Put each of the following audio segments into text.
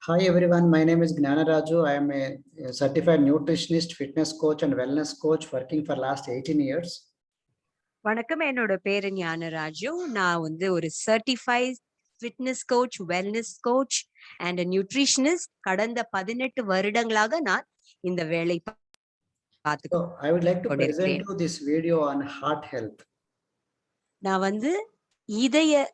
Hi everyone, my name is Gnana Raju. I am a certified nutritionist, fitness coach and wellness coach working for last 18 years. வணக்கம், என்னோட பேரு ஞானராஜு. நான் ஒரு certified fitness coach, wellness coach and nutritionist. கடந்த 18 வருடங்களாக நான் இந்த வேலை பார்த்து So I would like to present கொண்டிருக்கிறேன். you this video on heart health. நான் இதய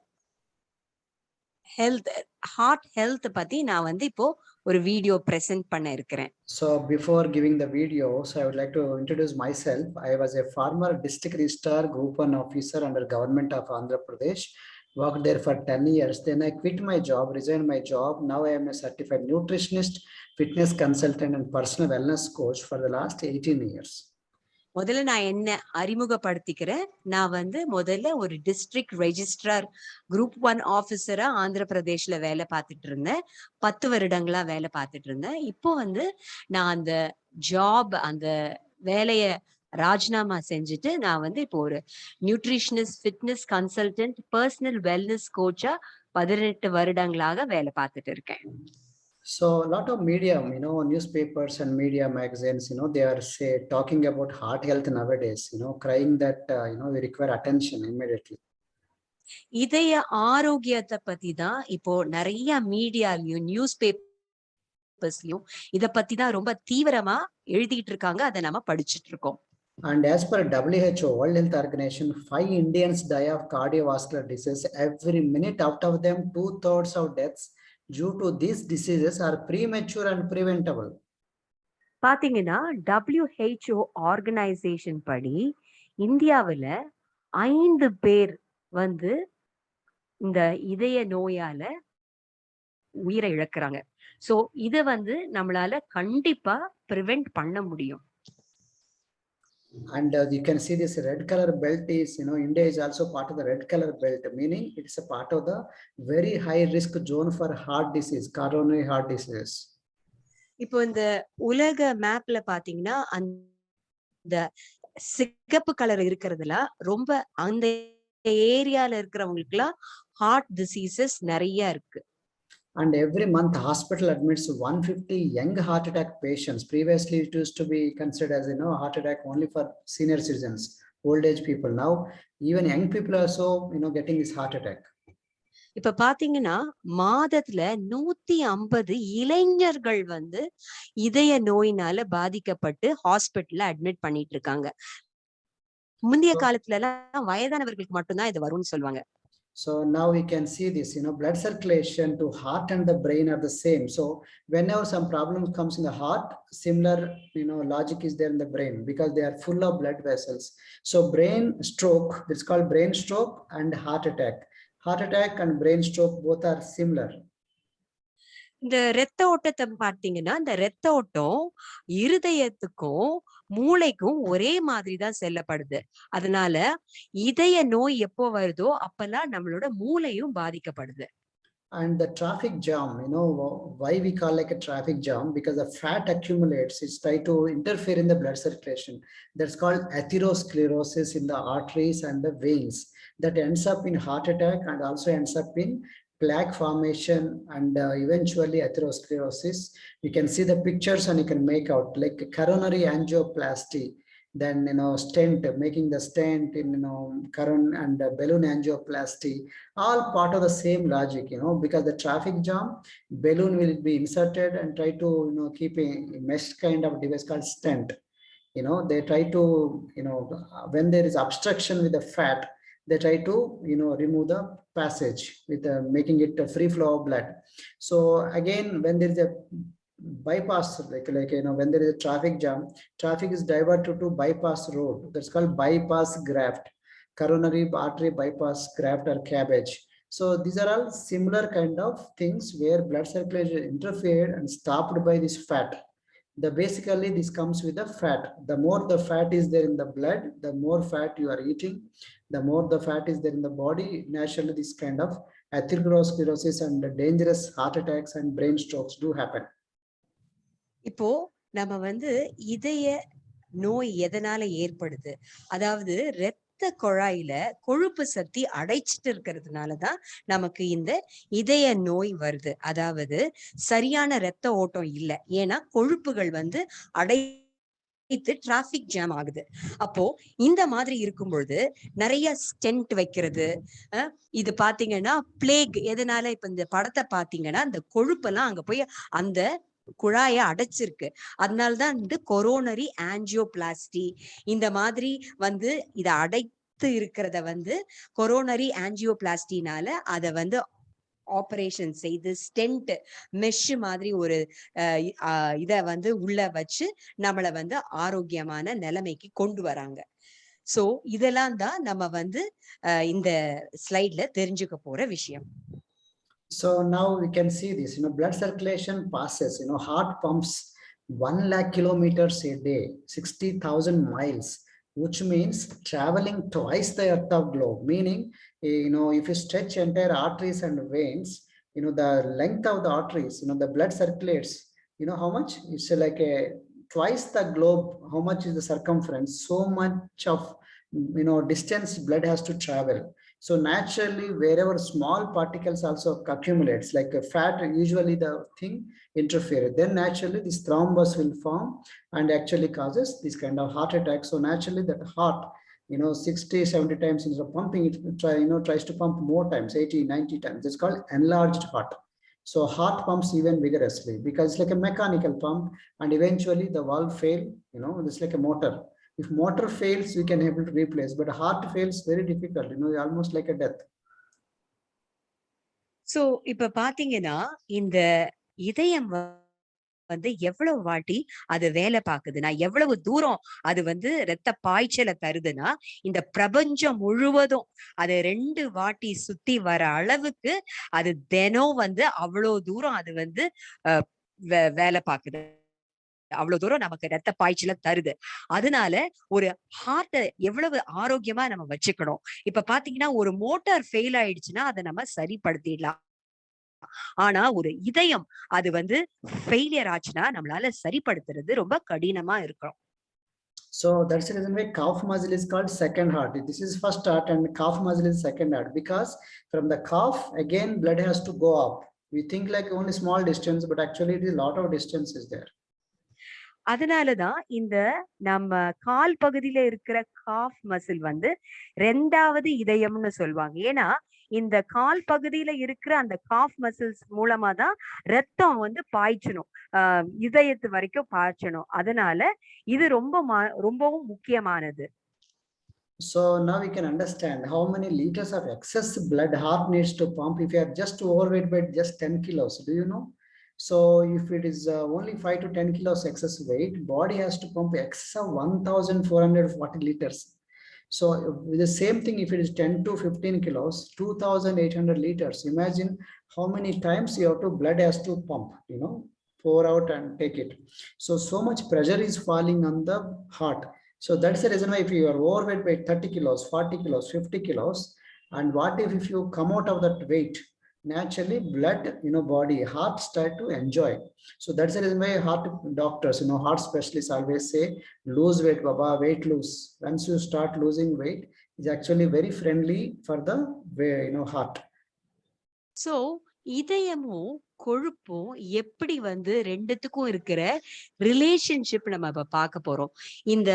ஹெல்த், ஹார்ட் ஹெல்த் பத்தி நான் இப்போ ஒரு வீடியோ பிரசன்ட் பண்ண இருக்கிறேன். So before giving the video, so I would like to introduce myself. I was a former district registrar, group 1 officer under government of Andhra Pradesh. Worked there for 10 years. Then I quit my job, resigned my job. Now I am a certified nutritionist, fitness consultant and personal wellness coach for the last 18 years. முதல்ல நான் என்ன அறிமுகப்படுத்திக்கிறேன். நான் முதல்ல ஒரு district registrar, group 1 ஆபீசரா Andhra பிரதேஷ்ல வேலை பார்த்துட்டு இருந்தேன். 10 வருடங்களா வேலை பார்த்துட்டு இருந்தேன். இப்போ நான் அந்த அந்த வேலைய ராஜினாமா செஞ்சுட்டு நான் இப்போ ஒரு nutritionist, fitness consultant, personal wellness கோச்சா 18 வருடங்களாக வேலை பார்த்துட்டு இருக்கேன். So a lot of media, newspapers and media magazines, they are talking about heart health nowadays, crying that, we require attention immediately. இதய ஆரோக்கியத்தை பத்தி தான் இப்போ நிறைய மீடியாலயும் நியூஸ் பேப்பர்ஸ்லயும் இத பத்தி தான் ரொம்ப தீவிரமா எழுதிட்டு இருக்காங்க. அதை நம்ம படிச்சுட்டு இருக்கோம். And as per WHO, World Health Organization, 5 Indians die of cardiovascular disease every minute. Out of them, 2/3 of deaths due to these diseases are premature and preventable. பாத்தீங்கன்னா WHO ஆர்கனைசேஷன் படி இந்தியாவுல 5 பேர் இந்த இதய நோயால உயிரை இழக்கிறாங்க. சோ இத நம்மளால கண்டிப்பா பிரிவென்ட் பண்ண முடியும். And you can see this red color belt is, India is also part of the red color belt, meaning it's a part of the very high risk zone for heart disease, coronary heart disease. இப்போ இந்த உலக மேப்ல பாத்தீங்கன்னா அந்த சிகப்பு colour இருக்கிறதுல ரொம்ப அந்த ஏரியால இருக்கிறவங்களுக்குலாம் ஹார்ட் டிசீசஸ் நிறைய இருக்கு. And every month hospital admits 150 young heart attack patients. Previously it used to be considered as heart attack only for senior citizens, old age people. Now even young people are also getting this heart attack. இப்ப பாத்தீங்கன்னா மாதத்துல 150 இளைஞர்கள் இதய நோயினால பாதிக்கப்பட்டு ஹாஸ்பிட்டல்ல admit பண்ணிட்டு இருக்காங்க. முந்தைய காலத்துல எல்லாம் வயதானவர்களுக்கு மட்டும்தான் இது வரும்னு சொல்லுவாங்க. So now we can see this, blood circulation to heart and the brain are the same. So whenever some problem comes in the heart, similar, logic is there in the brain because they are full of blood vessels. So brain stroke, it's called brain stroke and heart attack. Heart attack and brain stroke both are similar. இந்த இரத்த ஓட்டத்தை பார்த்தீங்கன்னா இந்த இரத்த ஓட்டம் இருதயத்துக்கும் மூளைக்கும் ஒரே மாதிரிதான் செல்லப்படுது. அதனால இதய நோய் எப்போ வருதோ அப்பெல்லாம் நம்மளோட மூளையும் பாதிக்கப்படுது. And the traffic jam, why we call like a traffic jam? Because the fat accumulates, it's try to interfere in the blood circulation. That's called atherosclerosis in the arteries and the veins. That ends up in heart attack and also ends up in plaque formation and eventually atherosclerosis. You can see the pictures and you can make out like coronary angioplasty. Then stent, making the stent in coronary and balloon angioplasty, all part of the same logic, because the traffic jam, balloon will be inserted and try to keep a mesh kind of device called stent. They try to when there is obstruction with the fat, they try to remove the passage with making it a free flow of blood. So again, when there is a bypass, like when there is a traffic jam, traffic is diverted to bypass road. That's called bypass graft, coronary artery bypass graft or cabbage. So these are all similar kind of things where blood circulation interfered and stopped by this fat. Basically this comes with the fat. The more the fat is there in the blood, the more fat you are eating, the more the fat is there in the body, naturally this kind of atherosclerosis and dangerous heart attacks and brain strokes do happen. இப்போ நம்ம இதய நோய் எதனால ஏற்படுது, அதாவது ரத்த குழாயில கொழுப்பு சக்தி அடைச்சிட்டு இருக்கிறதுனாலதான் நமக்கு இந்த இதய நோய் வருது. அதாவது சரியான ரத்த ஓட்டம் இல்ல. ஏன்னா கொழுப்புகள் வந்து டிராபிக் ஜாம் ஆகுது. அப்போ இந்த மாதிரி இருக்கும் பொழுது நிறைய ஸ்டென்ட் வைக்கிறது, இது பாத்தீங்கன்னா பிளேக். எதனால இப்ப இந்த படத்தை பாத்தீங்கன்னா அந்த கொழுப்பெல்லாம் அங்க போய் அந்த குழாய அடைச்சிருக்கு. அதனாலதான் வந்து கொரோனரி ஆஞ்சியோபிளாஸ்டி இந்த மாதிரி வந்து இதை அடைத்து இருக்கிறத வந்து கொரோனரி ஆஞ்சியோபிளாஸ்டினால அதை வந்து ஆபரேஷன் செய்து ஸ்டென்ட் மெஷ் மாதிரி ஒரு இத வந்து உள்ள வச்சு நம்மள வந்து ஆரோக்கியமான நிலைமைக்கு கொண்டு வராங்க. சோ இதெல்லாம் தான் நம்ம வந்து இந்த ஸ்லைட்ல தெரிஞ்சுக்க போற விஷயம். So now we can see this, blood circulation passes, heart pumps 1 lakh kilometers a day, 60,000 miles, which means traveling twice the earth of globe. Meaning, if you stretch entire arteries and veins, the length of the arteries, the blood circulates, how much? It's like twice the globe. How much is the circumference? So much of, distance blood has to travel. So naturally, wherever small particles also accumulates, like a fat, usually the thing interfere, then naturally this thrombus will form and actually causes this kind of heart attack. So naturally that heart, 60, 70 times instead of pumping, it tries to pump more times, 80, 90 times. It's called enlarged heart. So heart pumps even vigorously because it's like a mechanical pump, and eventually the valve fail, it's like a motor. If motor fails, we can able to replace, but heart fails, very difficult, almost like a death. So இப்ப பாத்தீங்கன்னா இந்த இதயம் வந்து எவ்வளவு வாட்டி அது வேலை பார்க்குதுன்னா, எவ்வளவு தூரம் அது வந்து ரத்த பாய்ச்சலை தருதுன்னா, இந்த பிரபஞ்சம் முழுவதும் அது 2 வாட்டி சுத்தி வர அளவுக்கு அது தினம் வந்து அவ்வளவு தூரம் அது வந்து வேலை பார்க்குது. அவ்வளவு தூரம் நமக்கு ரத்த பாய்ச்சல தருது. அதனால ஒரு ஹார்ட்ட எவ்வளவு ஆரோக்கியமா நம்ம வச்சுக்கணும். இப்ப பாத்தீங்கன்னா ஒரு மோட்டார் ஃபெயில் ஆயிடுச்சுன்னா அதை நம்ம சரிப்படுத்திடலாம். ஆனா ஒரு இதயம் அது வந்து ஃபெயிலியர் ஆச்சுன்னா நம்மளால சரிப்படுத்துறது ரொம்ப கடினமா இருக்கும். So that's the reason why calf muscle is called second heart. This is first heart and calf muscle is second heart, because from the calf again blood has to go up. We think like only small distance, but actually it is a lot of distance is there. அதனாலதான் இந்த நம்ம கால் பகுதியில இருக்கிற cough muscle வந்து 2வது இதயம்னு சொல்லுவாங்க. ஏன்னா இந்த கால் பகுதியில இருக்கிற அந்த காஃப் மசில்ஸ் மூலமா தான் ரத்தம் வந்து பாய்ச்சணும், இதயத்து வரைக்கும் பாய்ச்சணும். அதனால இது ரொம்பவும் முக்கியமானது. So now we can understand how many liters of excess blood heart needs to pump if you are just overweight by just 10 kilos. Do you know? So if it is only 5 to 10 kilos excess weight, body has to pump excess of 1,440 liters. So with the same thing, if it is 10 to 15 kilos, 2,800 liters. Imagine how many times you have to blood has to pump, pour out and take it. So much pressure is falling on the heart. So that's the reason why if you are overweight by 30 kilos, 40 kilos, 50 kilos, and what if you come out of that weight, naturally blood, body, heart start to enjoy. So that's the reason why heart doctors, heart specialists always say, lose weight, Baba, weight lose. Once you start losing weight, it's actually very friendly for the, heart. So இதயமும் கொழுப்பும் எப்படி வந்து 2த்துக்கும் இருக்கிற relationship நம்ம இப்ப பார்க்க போறோம். இந்த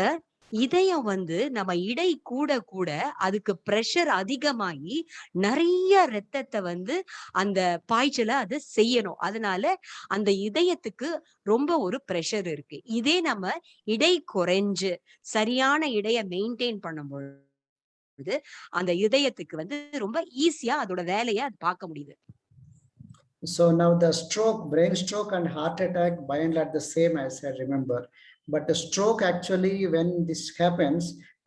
இதயம் வந்து நம்ம இடை கூட கூட அதுக்கு பிரஷர் அதிகமாகி நிறைய ரத்தத்தை வந்து அந்த பாய்ச்சலை அது செய்யணும். அதனால அந்த இதயத்துக்கு ரொம்ப ஒரு பிரஷர் இருக்கு. இதே நம்ம இடை குறைஞ்சு சரியான இடைய மெயின்டைன் பண்ணும்போது அந்த இதயத்துக்கு வந்து ரொம்ப ஈஸியா அதோட வேலையை அது பார்க்க முடியுது. So now the stroke, brain stroke and heart attack by and large the same, as I remember. But the stroke actually, when this happens,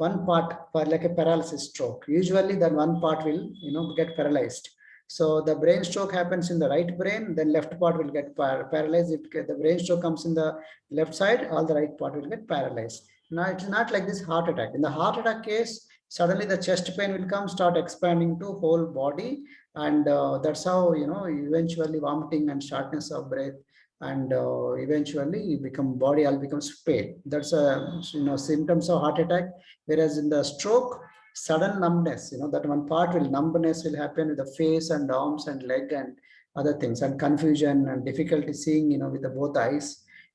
one part, like a paralysis stroke, usually that one part will, get paralyzed. So the brain stroke happens in the right brain, then left part will get paralyzed. If the brain stroke comes in the left side, all the right part will get paralyzed. Now it's not like this heart attack. In the heart attack case, suddenly the chest pain will come, start expanding to whole body. And that's how, eventually vomiting and shortness of breath, and eventually you become, body all becomes pale. That's symptoms of heart attack. Whereas in the stroke, sudden numbness, that one part will numbness will happen with the face and arms and leg and other things, and confusion and difficulty seeing, with the both eyes.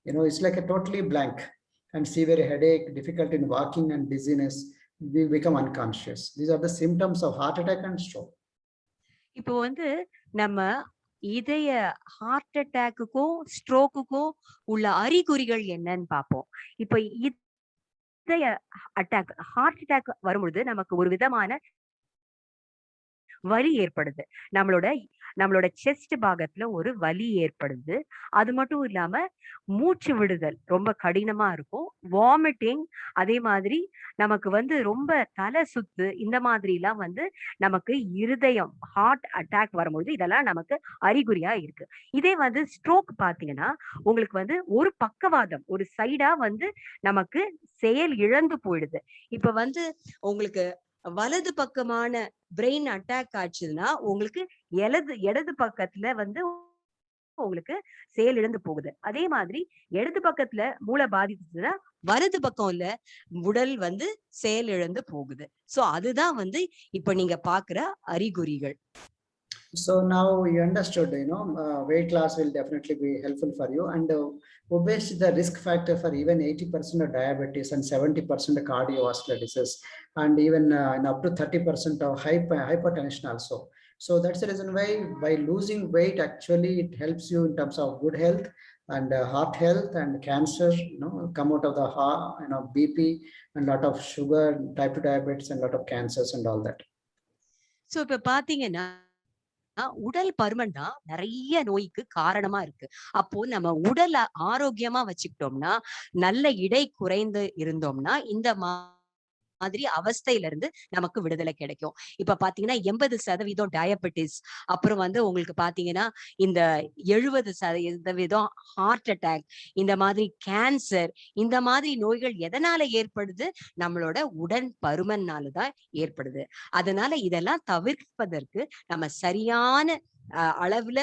It's like a totally blank, and severe headache, difficulty in walking, and dizziness. We become unconscious. These are the symptoms of heart attack and stroke. இப்போ வந்து நம்ம இதய heart அட்டாக்குக்கும் ஸ்ட்ரோக்குக்கும் உள்ள அறிகுறிகள் என்னன்னு பார்ப்போம். இப்போ இதய அட்டாக், ஹார்ட் அட்டாக் வரும்பொழுது நமக்கு ஒரு விதமான வலி ஏற்படுது. நம்மளோட செஸ்ட் பாகத்துல ஒரு வலி ஏற்படுது. அது மட்டும் இல்லாம மூச்சு விடுதல் ரொம்ப கடினமா இருக்கும். வாமிட்டிங், அதே மாதிரி நமக்கு வந்து ரொம்ப தலை சுத்து, இந்த மாதிரி எல்லாம் வந்து நமக்கு இருதயம் ஹார்ட் அட்டாக் வரும்பொழுது இதெல்லாம் நமக்கு அறிகுறியா இருக்கு. இதே வந்து ஸ்ட்ரோக் பாத்தீங்கன்னா உங்களுக்கு வந்து ஒரு பக்கவாதம், ஒரு சைடா வந்து நமக்கு செயல் இழந்து போயிடுது. இப்ப வந்து உங்களுக்கு வலது பக்கமான பிரெயின் அட்டாக் ஆச்சுன்னா உங்களுக்கு இடது பக்கத்துல வந்து உங்களுக்கு செயல் இழந்து போகுது. அதே மாதிரி இடது பக்கத்துல மூளை பாதிச்சுன்னா வலது பக்கம்ல உடல் வந்து செயல் இழந்து போகுது. சோ அதுதான் வந்து இப்ப நீங்க பாக்குற அறிகுறிகள். So now you understood, weight loss will definitely be helpful for you, and obesity is the risk factor for even 80% of diabetes and 70% of cardiovascular disease, and even up to 30% of hypertension also. So that's the reason why by losing weight, actually it helps you in terms of good health and heart health and cancer, come out of the heart, BP and lot of sugar, type 2 diabetes and lot of cancers and all that. So இப்ப பாத்தீங்கன்னா உடல் பருமன் தான் நிறைய நோய்க்கு காரணமா இருக்கு. அப்போ நம்ம உடலை ஆரோக்கியமா வச்சுக்கிட்டோம்னா, நல்ல இடை குறைந்து இருந்தோம்னா இந்த மாதிரி அவஸ்தையில இருந்து நமக்கு விடுதலை கிடைக்கும். இப்ப பாத்தீங்கன்னா 80% டயபெட்டிஸ், அப்புறம் வந்து உங்களுக்கு பாத்தீங்கன்னா இந்த 70% ஹார்ட் அட்டாக், இந்த மாதிரி கேன்சர், இந்த மாதிரி நோய்கள் எதனால ஏற்படுது? நம்மளோட உடல் பருமனாலதான் ஏற்படுது. அதனால இதெல்லாம் தவிர்ப்பதற்கு நம்ம சரியான அளவுல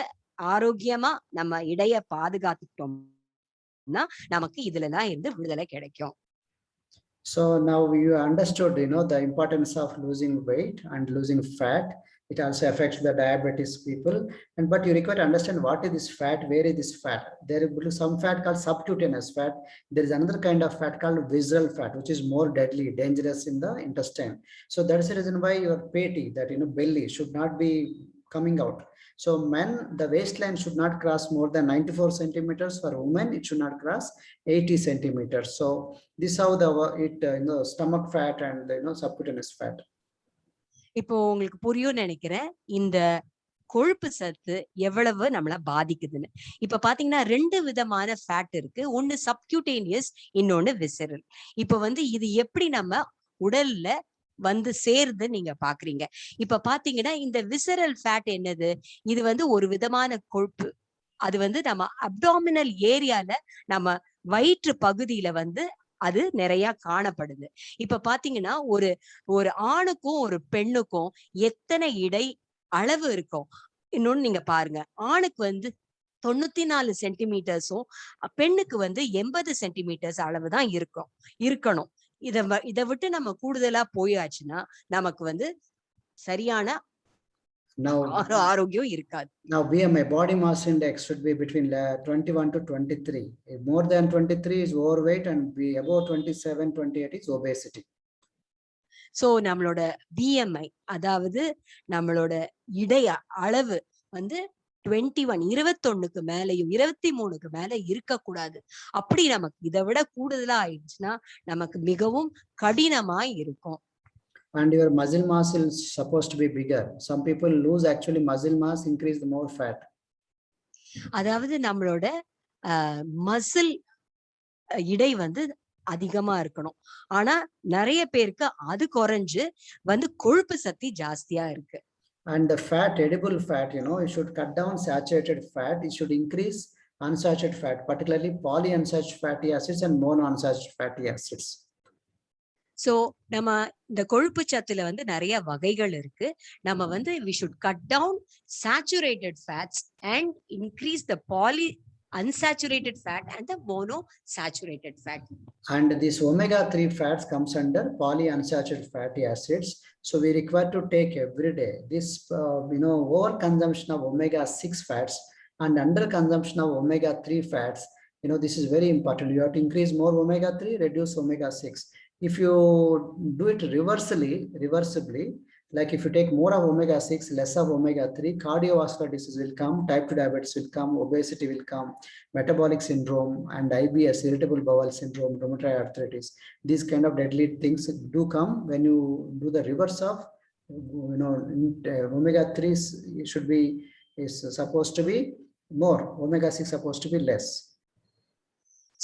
ஆரோக்கியமா நம்ம இடைய பாதுகாத்துட்டோம்னா நமக்கு இதுலதான் இருந்து விடுதலை கிடைக்கும். So now you understood, the importance of losing weight and losing fat. It also affects the diabetes people. But you require to understand what is this fat, where is this fat. There is some fat called subcutaneous fat. There is another kind of fat called visceral fat, which is more deadly, dangerous in the intestine. So that's the reason why your patty, that belly, should not be coming out. So men, the waistline should not cross more than 94 centimeters. For women, it should not cross 80 centimeters. So this is how stomach fat and subcutaneous fat. இப்போ உங்களுக்கு புரியும் நினைக்கிறேன் இந்த கொழுப்பு சத்து எவ்வளவு நம்மள பாதிக்குதுன்னு. இப்ப பாத்தீங்கன்னா 2 விதமான ஃபேட் இருக்கு. ஒண்ணு சப்கியூட்டேனியஸ், இன்னொன்னு விசரல். இப்ப வந்து இது எப்படி நம்ம உடல்ல வந்து சேர்ந்து நீங்க பாக்குறீங்க. இப்ப பாத்தீங்கன்னா இந்த விசரல் ஃபேட் என்னது? இது வந்து ஒரு விதமான கொழுப்பு. அது வந்து நம்ம அப்டாமினல் ஏரியால, நம்ம வயிற்று பகுதியில வந்து அது நிறைய காணப்படுது. இப்ப பாத்தீங்கன்னா ஒரு ஆணுக்கும் ஒரு பெண்ணுக்கும் எத்தனை இடை அளவு இருக்கும் இன்னொன்னு நீங்க பாருங்க. ஆணுக்கு வந்து 94 சென்டிமீட்டர்ஸும் பெண்ணுக்கு வந்து 80 சென்டிமீட்டர்ஸ் அளவுதான் இருக்கணும். இதை விட்டு நம்ம கூடுதலா போயாச்சுன்னா நமக்கு வந்து சரியான ஆரோக்கியம் இருக்காது. Now BMI, body mass index, should be between 21 to 23. If more than 23 is overweight and above 27, 28 is obesity. So நம்மளோட BMI, அதாவது நம்மளோட இடைய அளவு வந்து 21க்கு மேலையும் 23க்கு மேல இருக்கக்கூடாது. அப்படி நமக்கு இதை விட கூடுதலா ஆயிடுச்சுன்னா நமக்கு மிகவும் கடினமாய் இருக்கும். And your muscle mass is supposed to be bigger. Some people lose actually muscle mass, increase the more fat. அதாவது நம்மளோட மசில் இடை வந்து அதிகமா இருக்கணும். ஆனா நிறைய பேருக்கு அது குறைஞ்சு வந்து கொழுப்பு சக்தி ஜாஸ்தியா இருக்கு. And the fat, edible fat, you should cut down saturated fat. It should increase unsaturated fat, particularly polyunsaturated fatty acids and monounsaturated fatty acids. So நம்ம இந்த கொழுப்பு சத்துல வந்து நிறைய வகைகள் இருக்கு. நம்ம வந்து we should cut down saturated fats and increase the poly unsaturated fat and the monosaturated fat. And this omega-3 fats comes under polyunsaturated fatty acids. So we require to take every day. This, overconsumption of omega-6 fats and under consumption of omega-3 fats, this is very important. You have to increase more omega-3, reduce omega-6. If you do it reversibly, like if you take more of omega-6, less of omega-3, cardiovascular disease will come, type 2 diabetes will come, obesity will come, metabolic syndrome, and IBS, irritable bowel syndrome, rheumatoid arthritis. These kind of deadly things do come when you do the reverse of, omega-3 is supposed to be more, omega-6 supposed to be less.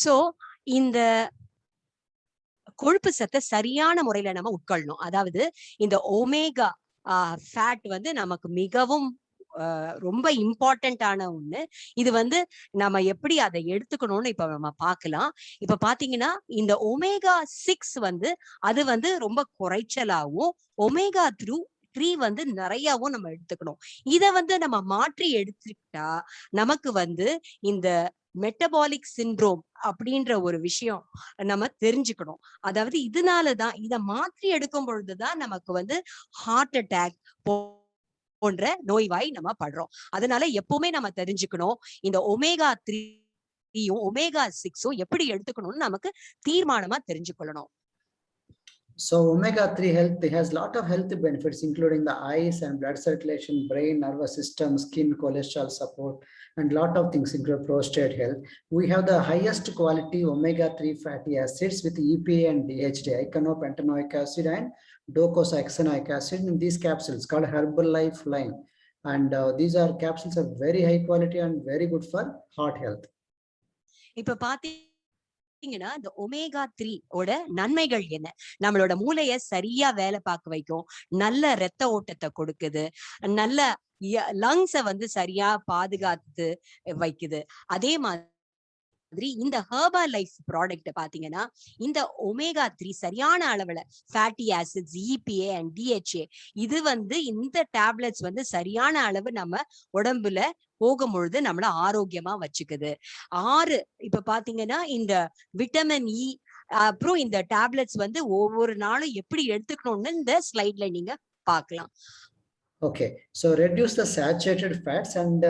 So இந்த கொழுப்பு சத்தை சரியான முறையில நம்ம உட்கொள்ளணும். அதாவது இந்த omega fat வந்து நமக்கு மிகவும் ரொம்ப இம்பார்ட்டன்டான ஒண்ணு. இது வந்து நம்ம எப்படி அதை எடுத்துக்கணும்னு இப்ப நம்ம பார்க்கலாம். இப்ப பாத்தீங்கன்னா இந்த ஒமேகா 6 வந்து அது வந்து ரொம்ப குறைச்சலாகவும், ஒமேகா 3 வந்து நிறையவும் நம்ம எடுத்துக்கணும். இத வந்து நம்ம மாற்றி எடுத்துக்கிட்டா நமக்கு வந்து இந்த மெட்டபாலிக் சிண்ட்ரோம் அப்படின்ற ஒரு விஷயம் நம்ம தெரிஞ்சுக்கணும். அதாவது இதனாலதான் இதை மாற்றி எடுக்கும் பொழுதுதான் நமக்கு வந்து ஹார்ட் அட்டாக் போன்ற நோய்வாய் நம்ம படுறோம். அதனால எப்பவுமே நம்ம தெரிஞ்சுக்கணும் இந்த ஒமேகா 3யும் ஒமேகா 6ம் எப்படி எடுத்துக்கணும்னு நமக்கு தீர்மானமா தெரிஞ்சுக்கொள்ளணும். So omega-3 health has a lot of health benefits, including the eyes and blood circulation, brain, nervous system, skin, cholesterol support, and lot of things, including prostate health. We have the highest quality omega-3 fatty acids with EPA and DHA, icosapentaenoic acid and docosahexaenoic acid in these capsules called Herbalife line. And these are capsules of very high quality and very good for heart health. இப்ப பாத்தீங்கன்னா இந்த omega 3 ஓட நன்மைகள் என்ன? நம்மளோட மூளைய சரியா வேலை பார்க்க வைக்கும், நல்ல இரத்த ஓட்டத்தை கொடுக்குது, நல்ல லங்ஸ வந்து சரியா பாதுகாத்து வைக்குது. அதே மாதிரி இந்த ஹெர்பலைஃப் ப்ராடக்ட் பாத்தீங்கன்னா இந்த ஒமேகா 3 சரியான அளவுல fatty acids, EPA and DHA இது வந்து இந்த டேப்லெட்ஸ் வந்து சரியான அளவு நம்ம உடம்புல போகும்பொழுது நம்மள ஆரோக்கியமா வச்சுக்குது. 6 இப்ப பாத்தீங்கன்னா இந்த விட்டமின் E அப்புறம் இந்த டேப்லெட்ஸ் வந்து ஒவ்வொரு நாளும் எப்படி எடுத்துக்கணும்னு இந்த ஸ்லைட்ல நீங்க பார்க்கலாம். Okay, so reduce the saturated fats and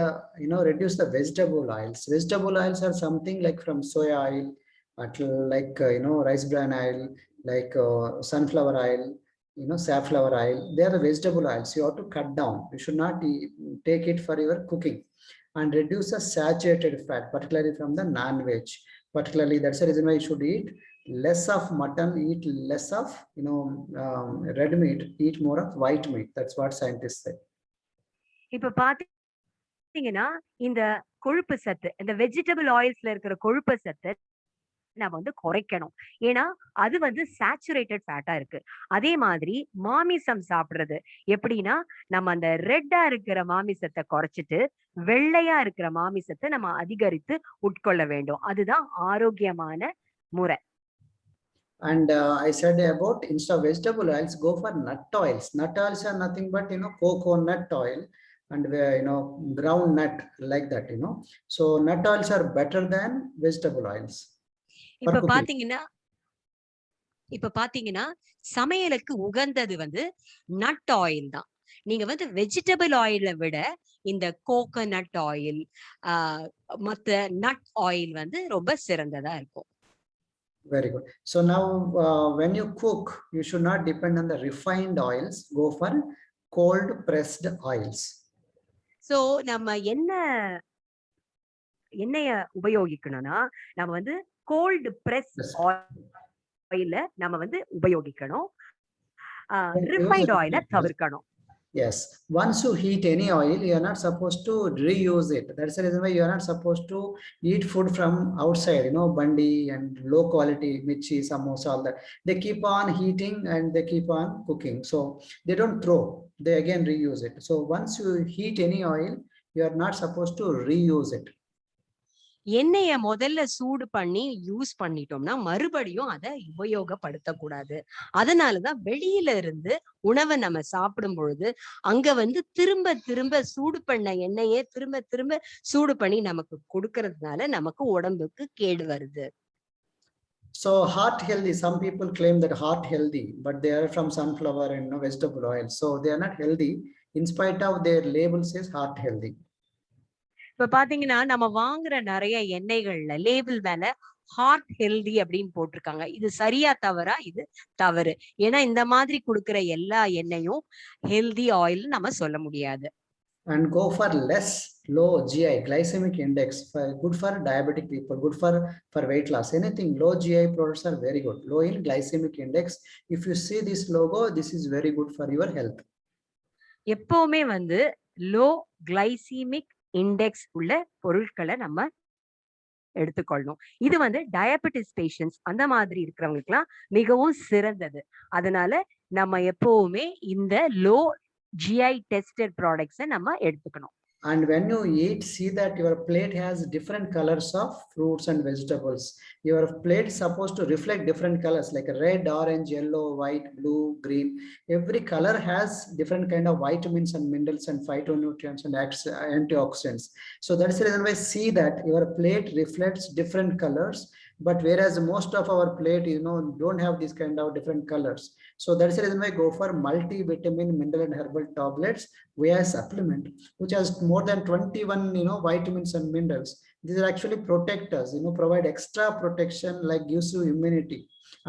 reduce the vegetable oils. Vegetable oils are something like from soya oil, like rice bran oil, like sunflower oil, safflower oil. They are the vegetable oils. You have to cut down. You should not take it for your cooking. And reduce the saturated fat, particularly from the non-veg. Particularly, that's the reason why you should eat less of mutton, eat less of red meat, eat more of white meat. That's what scientists say. இப்ப பாத்தீங்கன்னா இந்த கொழுப்பு சத்து, இந்த vegetable ஆயில்ஸ்ல இருக்கிற கொழுப்பு சத்து நம்ம வந்து குறைக்கணும். ஏன்னா அது வந்து சேச்சுரேட்டட் ஃபேட்டா இருக்கு. அதே மாதிரி மாமிசம் சாப்பிடுறது எப்படின்னா நம்ம அந்த ரெட்டா இருக்கிற மாமிசத்தை குறைச்சிட்டு வெள்ளையா இருக்கிற மாமிசத்தை நம்ம அதிகரித்து உட்கொள்ள வேண்டும். அதுதான் ஆரோக்கியமான முறை. And I said about instead of vegetable oils, go for nut oils. Nut oils are nothing but coconut oil and ground nut, like that. So nut oils are better than vegetable oils. இப்ப பாத்தீங்கன்னா சமையலுக்கு உகந்தது வந்து nut oil தான். நீங்க வந்து vegetable ஆயிலை விட இந்த கோகோனட் ஆயில், மத்த நட் ஆயில் வந்து ரொம்ப சிறந்ததா இருக்கும். Very good. So now when you cook, you should not depend on the refined oils. Go for cold pressed oils. So நம்ம எண்ணெய உபயோகிக்கணும்னா நம்ம வந்து கோல்ட் பிரஸ் ஆயில நம்ம வந்து உபயோகிக்கணும். ரிஃபைன்ட் ஆயில தவிர்க்கணும். Yes, once you heat any oil, you are not supposed to reuse it. That's the reason why you are not supposed to eat food from outside, bandi and low quality mirchi, samosa, all that. They keep on heating and they keep on cooking. So they don't throw, they again reuse it. So once you heat any oil, you are not supposed to reuse it. எண்ணெய முதல்ல சூடு பண்ணி use பண்ணிட்டோம்னா மறுபடியும் அதை உபயோகப்படுத்தக்கூடாது. அதனாலதான் வெளியில இருந்து உணவை நம்ம சாப்பிடும் பொழுது அங்க வந்து திரும்ப திரும்ப சூடு பண்ண எண்ணெயே திரும்ப திரும்ப சூடு பண்ணி நமக்கு கொடுக்கறதுனால நமக்கு உடம்புக்கு கேடு வருது. So heart healthy, some people claim that heart healthy, but they are from sunflower and vegetable oil. So they are not healthy in spite of their label says heart healthy. இப்ப பாத்தீங்கன்னா நம்ம வாங்குற நிறைய எண்ணெய்கள்ல லேபிள் மேல heart healthy அப்படின்னு போட்டிருக்காங்க. இது சரியா தவறா? இது தவறு. ஏன்னா இந்த மாதிரி கொடுக்கிற எல்லா எண்ணெயும் ஹெல்தி ஆயில் நம்ம சொல்ல முடியாது. And go for less low GI glycemic index, good for diabetic people, good for weight loss. Anything low GI products are very good. Low in glycemic index. If you see this logo, this is very good for your health. எப்பவுமே வந்து low glycaemic index உள்ள பொருட்களை நம்ம எடுத்துக்கொள்ளணும். இது வந்து diabetes patients அந்த மாதிரி இருக்கிறவங்களுக்குலாம் மிகவும் சிறந்தது. அதனால நம்ம எப்பவுமே இந்த லோ GI tested products நம்ம எடுத்துக்கணும். And when you eat, see that your plate has different colors of fruits and vegetables. Your plate is supposed to reflect different colors like red, orange, yellow, white, blue, green. Every color has different kind of vitamins and minerals and phytonutrients and antioxidants. So that's the reason why see that your plate reflects different colors. But whereas most of our plate, don't have this kind of different colors. So that's the reason why go for multivitamin, mineral and herbal tablets via supplement, which has more than 21, vitamins and minerals. These are actually protect us, provide extra protection, like gives you immunity,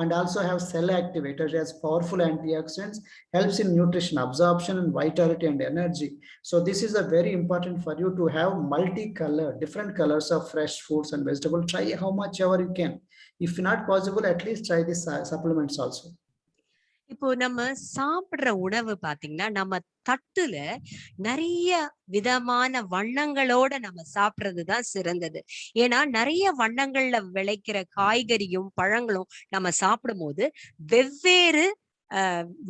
and also have cell activators as powerful antioxidants, helps in nutrition, absorption and vitality and energy. So this is a very important for you to have multicolor, different colors of fresh fruits and vegetables. Try how much ever you can. If not possible, at least try these supplements also. இப்போ நம்ம சாப்பிடுற உணவு பாத்தீங்கன்னா நம்ம தட்டுல நிறைய விதமான வண்ணங்களோட நம்ம சாப்பிடுறதுதான் சிறந்தது. ஏன்னா நிறைய வண்ணங்கள்ல விளைக்கிற காய்கறியும் பழங்களும் நம்ம சாப்பிடும் போது வெவ்வேறு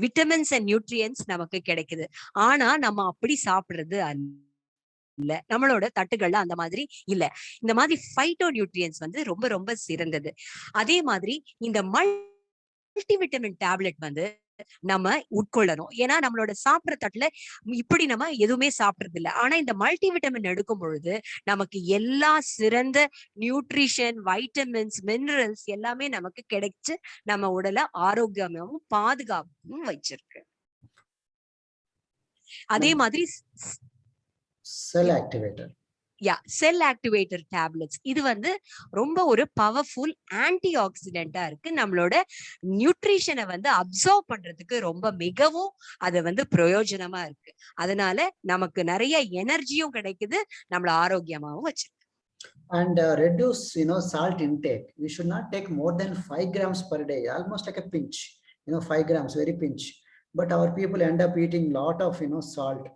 விட்டமின்ஸ் அண்ட் நியூட்ரியன்ஸ் நமக்கு கிடைக்குது. ஆனா நம்ம அப்படி சாப்பிடுறது இல்ல, நம்மளோட தட்டுகள்ல அந்த மாதிரி இல்ல. இந்த மாதிரி ஃபைட்டோ நியூட்ரியன்ஸ் வந்து ரொம்ப ரொம்ப சிறந்தது. அதே மாதிரி இந்த மல்டிவிட்டமின் டேப்லெட் வந்து நம்ம உட்கொள்ளணும். ஏன்னா நம்மளோட சாப்பிடுற தட்டுல இப்படி நம்ம எதுவுமே சாப்பிடுறது இல்லை. ஆனா இந்த மல்டிவிட்டமின் எடுக்கும் பொழுது நமக்கு எல்லா சிறந்த நியூட்ரிஷன், வைட்டமின்ஸ், மினரல்ஸ் எல்லாமே நமக்கு கிடைச்சு நம்ம உடலை ஆரோக்கியமாவும் பாதுகாப்பும் வச்சிருக்கு. அதே மாதிரி cell activator, cell activator tablets இது வந்து ரொம்ப ஒரு பவர்ஃபுல் ஆன்டி ஆக்சிடென்டா இருக்கு. நம்மளோட நியூட்ரிஷனை வந்து அப்சர்வ் பண்றதுக்கு ரொம்ப மிகவும் அது வந்து பிரயோஜனமா இருக்கு. அதனால நமக்கு நிறைய எனர்ஜியும் கிடைக்குது, நம்மள ஆரோக்கியமாவும் வச்சிருக்கு. And reduce salt intake. We should not take more than 5 grams per day, almost like a pinch, 5 grams, very pinch. But our people end up eating lot of salt.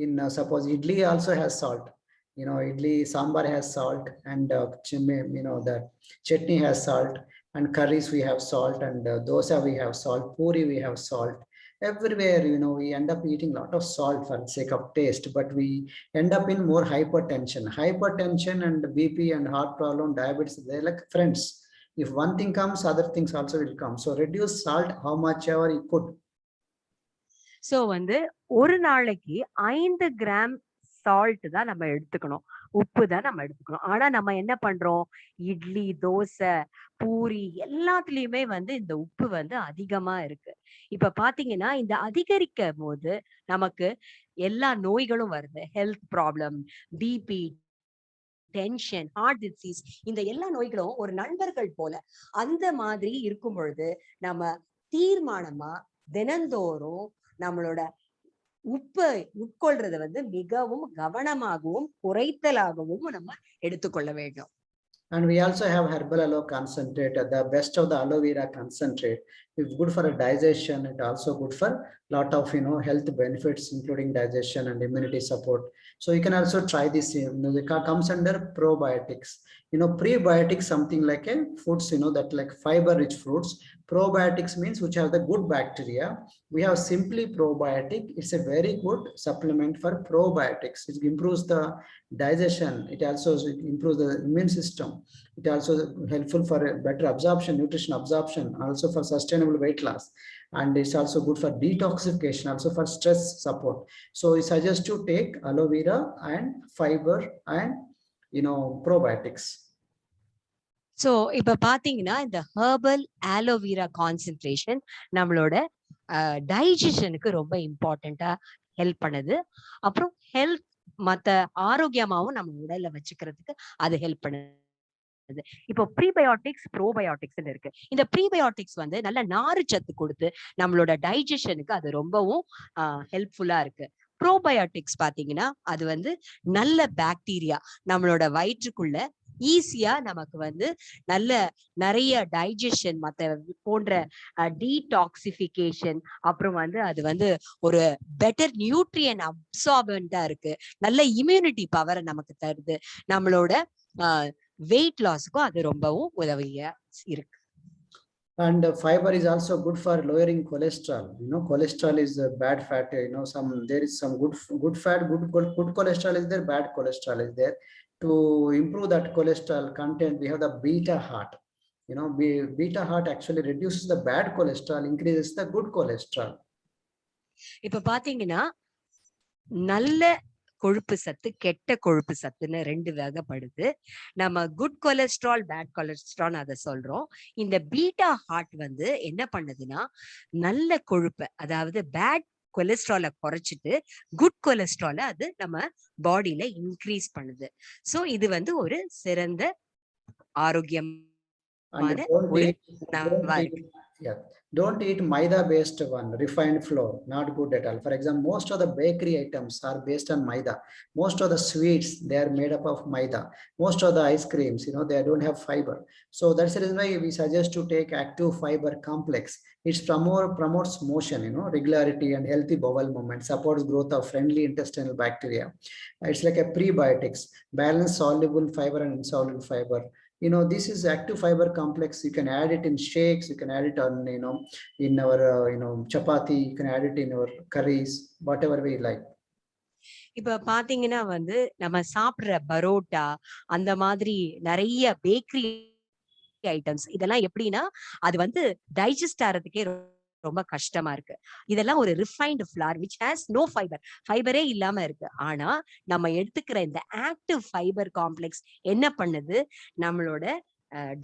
In suppose idli also has salt, idli sambar has salt, and the chutney has salt, and curries we have salt, and dosa we have salt, puri we have salt. Everywhere we end up eating a lot of salt for the sake of taste, but we end up in more hypertension and BP and heart problem, diabetes. They're like friends. If one thing comes, other things also will come. So reduce salt how much ever you could. So வந்து ஒரு நாளைக்கு 5 gram salt தான் நம்ம எடுத்துக்கணும், உப்பு தான் நம்ம எடுத்துக்கணும். ஆனா நம்ம என்ன பண்றோம், இட்லி, தோசை, பூரி எல்லாத்துலயுமே வந்து இந்த உப்பு வந்து அதிகமா இருக்கு. இப்ப பாத்தீங்கன்னா இந்த அதிகரிக்கும் போது நமக்கு எல்லா நோய்களும் வருது. Health problem, BP, tension, heart disease, இந்த எல்லா நோய்களும் ஒரு நண்பர்கள் போல. அந்த மாதிரி இருக்கும் பொழுது நம்ம தீர்மானமா தினந்தோறும் நம்மளோட உப்பை உட்கொள்றத வந்து மிகவும் கவனமாகவும் குறைத்தலாகவும் நம்ம எடுத்துக்கொள்ள வேண்டும். And we also have herbal aloe concentrate, the best of the aloe vera concentrate. It's good for a digestion. It also good for lot of health benefits, including digestion and immunity support. So you can also try this. It comes under probiotics. Prebiotics, something like a foods, that like fiber rich fruits, Probiotics means which have the good bacteria. We have Simply Probiotic. It's a very good supplement for probiotics. It improves the digestion. It also improves the immune system. It also helpful for a better absorption, nutrition absorption, also for sustainable weight loss. And it's also good for detoxification, also for stress support. So I suggest to take aloe vera and fiber and probiotics. So இப்ப பாத்தீங்கன்னா இந்த herbal aloe vera concentration நம்மளோட டைஜஷனுக்கு ரொம்ப இம்பார்ட்டண்டா help பண்ணுது. அப்புறம் health மத்த ஆரோக்கியமாவும் நம்ம உடல்ல வச்சுக்கிறதுக்கு அது ஹெல்ப் பண்ணுது. இப்போ ப்ரீபயோட்டிக்ஸ் ப்ரோபயோட்டிக்ஸ் இருக்கு. இந்த ப்ரீபயோட்டிக்ஸ் வந்து நல்ல நார்ச்சத்து கொடுத்து நம்மளோட டைஜஷனுக்கு அது ரொம்பவும் ஹெல்ப்ஃபுல்லா இருக்கு. ப்ரோபயோட்டிக்ஸ் பாத்தீங்கன்னா அது வந்து நல்ல பாக்டீரியா நம்மளோட வயிற்றுக்குள்ள ஈஸியா நமக்கு வந்து நல்ல நிறைய டைஜஷன் மத்த போன்ற டீடாக்சிபிகேஷன், அப்புறம் வந்து அது வந்து ஒரு பெட்டர் நியூட்ரியன் அப்சார்பண்டா இருக்கு, நல்ல இம்யூனிட்டி பவரை நமக்கு தருது, நம்மளோட வெயிட் லாஸ்க்கும் அது ரொம்பவும் உதவியா இருக்கு. And fiber is also good for lowering cholesterol. Cholesterol is a bad fat. There is some good fat, good cholesterol is there, bad cholesterol is there. To improve that cholesterol content, we have the beta heart. Beta heart actually reduces the bad cholesterol, increases the good cholesterol. இப்ப பாத்தீங்கன்னா நல்ல கொழுப்பு சத்து, கெட்ட கொழுப்பு சத்துன்னு 2 வகைப்படுது. நம்ம good cholesterol, bad cholesterol அதை சொல்றோம். இந்த பீட்டா ஹார்ட் வந்து என்ன பண்ணுதுன்னா நல்ல கொழுப்பை, அதாவது பேட் கொலஸ்ட்ராலை குறைச்சிட்டு குட் கொலஸ்ட்ரால அது நம்ம பாடியில இன்க்ரீஸ் பண்ணுது. சோ இது வந்து ஒரு சிறந்த ஆரோக்கியமான ஒரு உணவா இருக்கு. Yeah, don't eat maida based one, refined flour, not good at all. For example, most of the bakery items are based on maida. Most of the sweets, they are made up of maida. Most of the ice creams, they don't have fiber. So that's the reason why we suggest to take active fiber complex. It promotes motion, regularity and healthy bowel movement, supports growth of friendly intestinal bacteria. It's like a prebiotics, balanced soluble fiber and insoluble fiber. This is active fiber complex. You can add it in shakes, you can add it on in our chapati, you can add it in our curries, whatever we like. இப்ப பாத்தீங்கன்னா வந்து நம்ம சாப்பிடுற பரோட்டா, அந்த மாதிரி நிறைய bakery items, இதெல்லாம் எப்படின்னா அது வந்து டைஜஸ்ட் ஆகிறதுக்கே ரொம்ப கஷ்டமா இருக்கு. இதெல்லாம் ஒரு refined flour which has no fibre, ஃபைபரே இல்லாம இருக்கு. ஆனா நம்ம எடுத்துக்கிற இந்த ஆக்டிவ் ஃபைபர் காம்ப்ளெக்ஸ் என்ன பண்ணுது, நம்மளோட